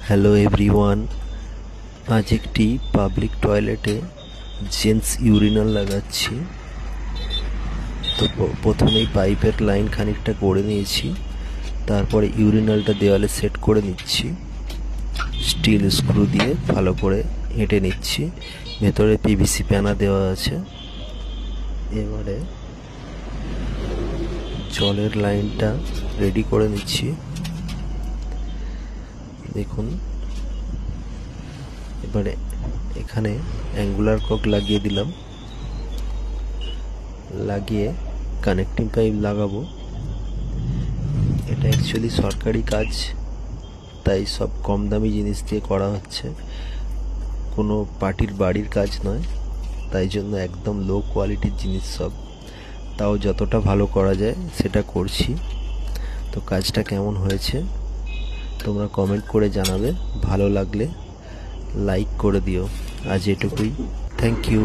Hello everyone, আজ একটি public টয়লেটে জেন্টস ইউরিনাল লাগাচ্ছি। তো প্রথমেই পাইপের লাইন খানিকটা করে নিয়েছি, তারপরে ইউরিনালটা দেওয়ালে সেট করে নিচ্ছি। স্টিল স্ক্রু দিয়ে ভালো করে এঁটে নিচ্ছি। ভেতরে পিভিসি প্যানা দেওয়া আছে। এবারে জলের লাইনটা রেডি করে নিচ্ছি। দেখুন, এবারে এখানে অ্যাঙ্গুলার কক লাগিয়ে দিলাম। লাগিয়ে কানেক্টিং পাইপ লাগাবো। এটা অ্যাকচুয়ালি সরকারি কাজ, তাই সব কম দামি জিনিস দিয়ে করা হচ্ছে, কোনো পার্টির বাড়ির কাজ নয়। তাই জন্য একদম লো কোয়ালিটির জিনিস সব, তাও যতটা ভালো করা যায় সেটা করছি। তো কাজটা কেমন হয়েছে তোমরা কমেন্ট করে জানাবে। ভালো লাগলে লাইক করে দিও। আজ এটুকুই। Thank you.